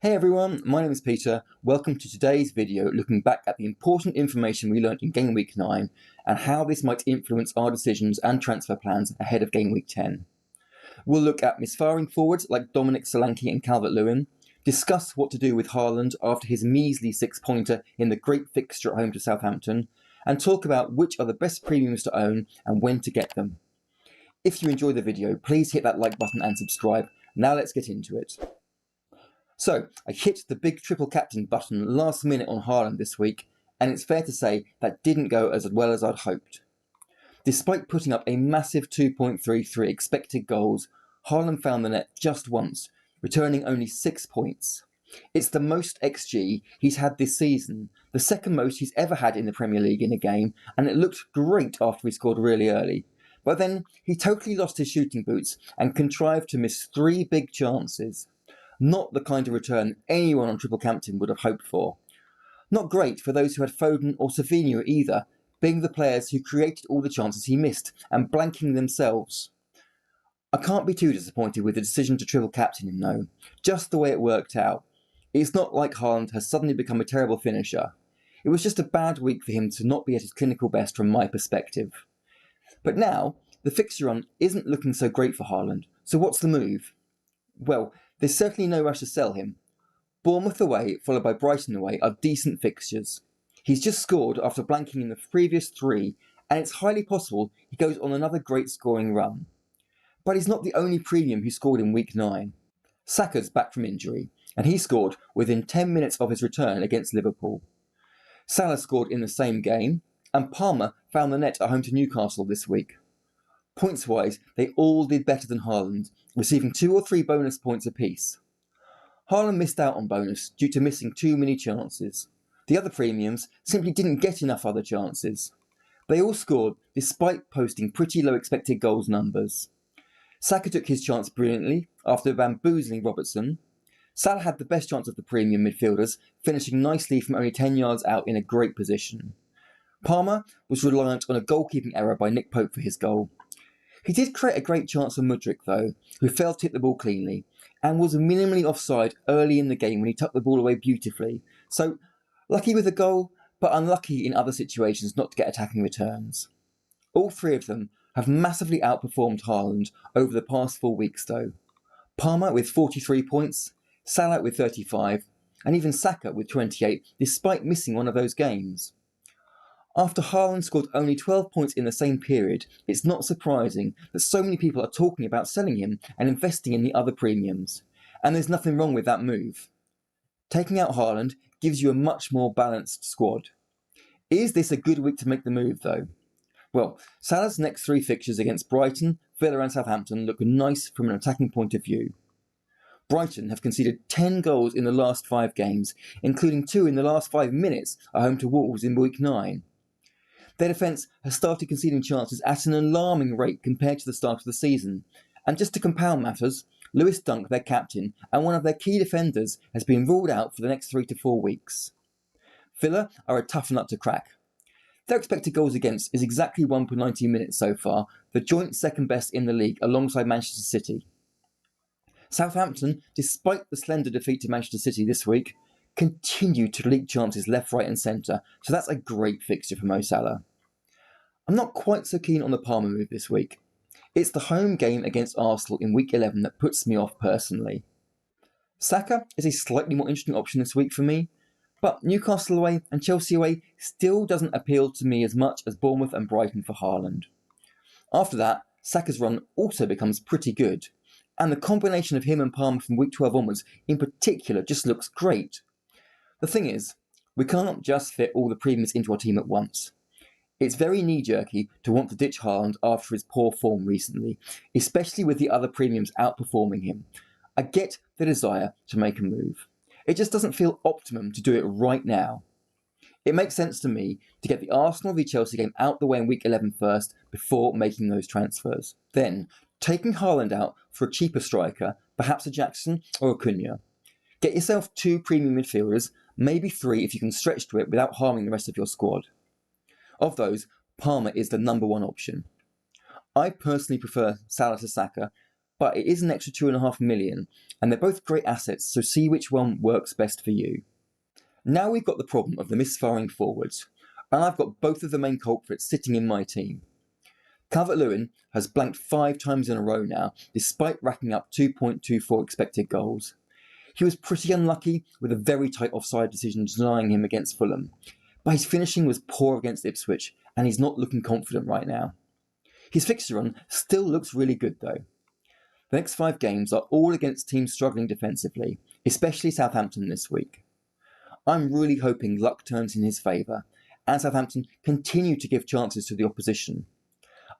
Hey everyone, my name is Peter. Welcome to today's video looking back at the important information we learned in Game Week 9 and how this might influence our decisions and transfer plans ahead of Game Week 10. We'll look at misfiring forwards like Dominic Solanke and Calvert-Lewin, discuss what to do with Haaland after his measly six-pointer in the great fixture at home to Southampton, and talk about which are the best premiums to own and when to get them. If you enjoyed the video, please hit that like button and subscribe. Now let's get into it. So, I hit the big triple captain button last minute on Haaland this week, and it's fair to say that didn't go as well as I'd hoped. Despite putting up a massive 2.33 expected goals, Haaland found the net just once, returning only 6 points. It's the most XG he's had this season, the second most he's ever had in the Premier League in a game, and it looked great after he scored really early. But then he totally lost his shooting boots and contrived to miss 3 big chances. Not the kind of return anyone on triple captain would have hoped for. Not great for those who had Foden or Savinho either, being the players who created all the chances he missed and blanking themselves. I can't be too disappointed with the decision to triple captain him though, just the way it worked out. It's not like Haaland has suddenly become a terrible finisher. It was just a bad week for him to not be at his clinical best from my perspective. But now, the fixture run isn't looking so great for Haaland, so what's the move? Well, there's certainly no rush to sell him. Bournemouth away, followed by Brighton away, are decent fixtures. He's just scored after blanking in the previous 3, and it's highly possible he goes on another great scoring run. But he's not the only premium who scored in Week 9. Saka's back from injury, and he scored within 10 minutes of his return against Liverpool. Salah scored in the same game, and Palmer found the net at home to Newcastle this week. Points-wise, they all did better than Haaland, receiving 2 or 3 bonus points apiece. Haaland missed out on bonus due to missing too many chances. The other premiums simply didn't get enough other chances. They all scored despite posting pretty low expected goals numbers. Saka took his chance brilliantly after bamboozling Robertson. Salah had the best chance of the premium midfielders, finishing nicely from only 10 yards out in a great position. Palmer was reliant on a goalkeeping error by Nick Pope for his goal. He did create a great chance for Mudryk though, who failed to hit the ball cleanly, and was minimally offside early in the game when he tucked the ball away beautifully, so lucky with the goal, but unlucky in other situations not to get attacking returns. All 3 of them have massively outperformed Haaland over the past 4 weeks though. Palmer with 43 points, Salah with 35, and even Saka with 28 despite missing one of those games. After Haaland scored only 12 points in the same period, it's not surprising that so many people are talking about selling him and investing in the other premiums. And there's nothing wrong with that move. Taking out Haaland gives you a much more balanced squad. Is this a good week to make the move though? Well, Salah's next 3 fixtures against Brighton, Villa and Southampton look nice from an attacking point of view. Brighton have conceded 10 goals in the last 5 games, including 2 in the last 5 minutes at home to Wolves in Week 9. Their defence has started conceding chances at an alarming rate compared to the start of the season. And just to compound matters, Lewis Dunk, their captain, and one of their key defenders, has been ruled out for the next 3 to 4 weeks. Villa are a tough nut to crack. Their expected goals against is exactly 1 per 90 minutes so far, the joint second best in the league alongside Manchester City. Southampton, despite the slender defeat to Manchester City this week, continue to leak chances left, right and centre, so that's a great fixture for Mo Salah. I'm not quite so keen on the Palmer move this week. It's the home game against Arsenal in Week 11 that puts me off personally. Saka is a slightly more interesting option this week for me, but Newcastle away and Chelsea away still doesn't appeal to me as much as Bournemouth and Brighton for Haaland. After that, Saka's run also becomes pretty good, and the combination of him and Palmer from Week 12 onwards in particular just looks great. The thing is, we can't just fit all the premiums into our team at once. It's very knee-jerky to want to ditch Haaland after his poor form recently, especially with the other premiums outperforming him. I get the desire to make a move. It just doesn't feel optimum to do it right now. It makes sense to me to get the Arsenal v Chelsea game out the way in Week 11 first before making those transfers. Then, taking Haaland out for a cheaper striker, perhaps a Jackson or a Cunha. Get yourself 2 premium midfielders, maybe 3 if you can stretch to it without harming the rest of your squad. Of those, Palmer is the number 1 option. I personally prefer Salah to Saka, but it is an extra 2.5 million, and they're both great assets, so see which one works best for you. Now we've got the problem of the misfiring forwards, and I've got both of the main culprits sitting in my team. Calvert-Lewin has blanked 5 times in a row now, despite racking up 2.24 expected goals. He was pretty unlucky with a very tight offside decision denying him against Fulham, but his finishing was poor against Ipswich, and he's not looking confident right now. His fixture run still looks really good though. The next 5 games are all against teams struggling defensively, especially Southampton this week. I'm really hoping luck turns in his favour, and Southampton continue to give chances to the opposition.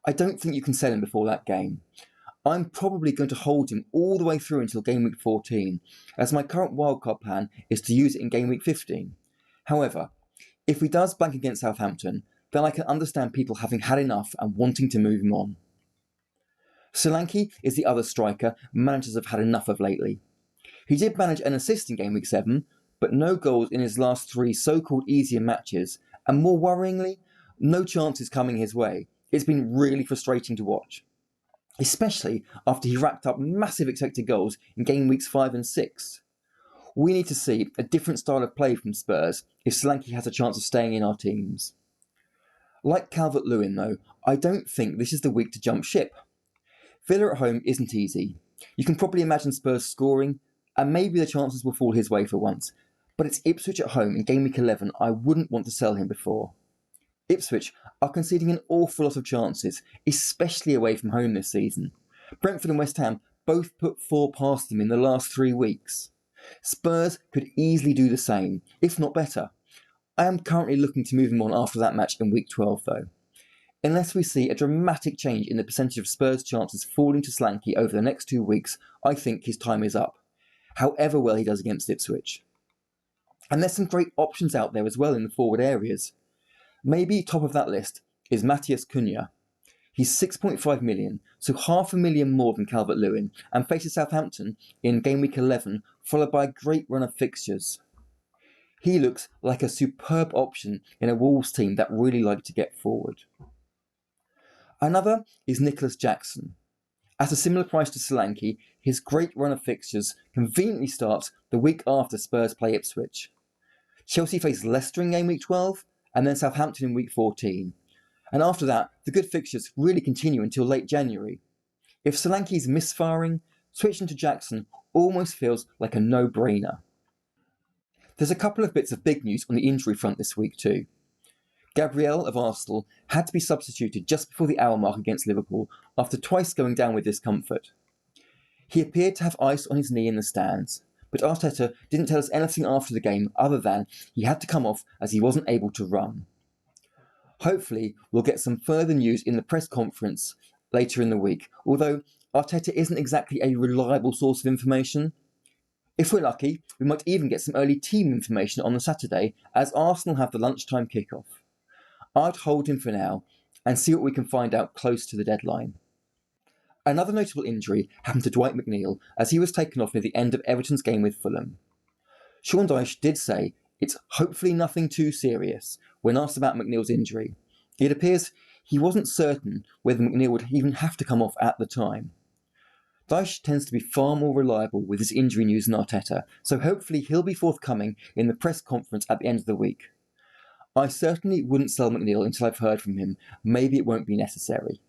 I don't think you can sell him before that game. I'm probably going to hold him all the way through until game week 14, as my current wildcard plan is to use it in game week 15. However, if he does blank against Southampton, then I can understand people having had enough and wanting to move him on. Solanke is the other striker managers have had enough of lately. He did manage an assist in game week 7, but no goals in his last 3 so-called easier matches, and more worryingly, no chances coming his way. It's been really frustrating to watch, especially after he racked up massive expected goals in game weeks 5 and 6. We need to see a different style of play from Spurs if Solanke has a chance of staying in our teams. Like Calvert-Lewin though, I don't think this is the week to jump ship. Villa at home isn't easy. You can probably imagine Spurs scoring, and maybe the chances will fall his way for once, but it's Ipswich at home in game week 11 I wouldn't want to sell him before. Ipswich are conceding an awful lot of chances, especially away from home this season. Brentford and West Ham both put 4 past them in the last 3 weeks. Spurs could easily do the same, if not better. I am currently looking to move him on after that match in week 12 though. Unless we see a dramatic change in the percentage of Spurs' chances falling to Solanke over the next 2 weeks, I think his time is up, however well he does against Ipswich. And there's some great options out there as well in the forward areas. Maybe top of that list is Matheus Cunha. He's 6.5 million, so $500,000 more than Calvert-Lewin, and faces Southampton in game week 11, followed by a great run of fixtures. He looks like a superb option in a Wolves team that really like to get forward. Another is Nicholas Jackson. At a similar price to Solanke, his great run of fixtures conveniently starts the week after Spurs play Ipswich. Chelsea face Leicester in game week 12, and then Southampton in week 14. And after that, the good fixtures really continue until late January. If Solanke's misfiring, switching to Jackson almost feels like a no-brainer. There's a couple of bits of big news on the injury front this week too. Gabriel of Arsenal had to be substituted just before the hour mark against Liverpool after twice going down with discomfort. He appeared to have ice on his knee in the stands, but Arteta didn't tell us anything after the game other than he had to come off as he wasn't able to run. Hopefully, we'll get some further news in the press conference later in the week, although Arteta isn't exactly a reliable source of information. If we're lucky, we might even get some early team information on the Saturday, as Arsenal have the lunchtime kickoff. I'd hold him for now and see what we can find out close to the deadline. Another notable injury happened to Dwight McNeil as he was taken off near the end of Everton's game with Fulham. Sean Dyche did say it's hopefully nothing too serious when asked about McNeil's injury. It appears he wasn't certain whether McNeil would even have to come off at the time. Dyche tends to be far more reliable with his injury news than Arteta, so hopefully he'll be forthcoming in the press conference at the end of the week. I certainly wouldn't sell McNeil until I've heard from him. Maybe it won't be necessary.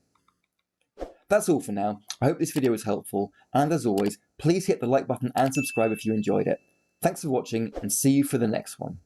That's all for now. I hope this video was helpful, and as always, please hit the like button and subscribe if you enjoyed it. Thanks for watching, and see you for the next one.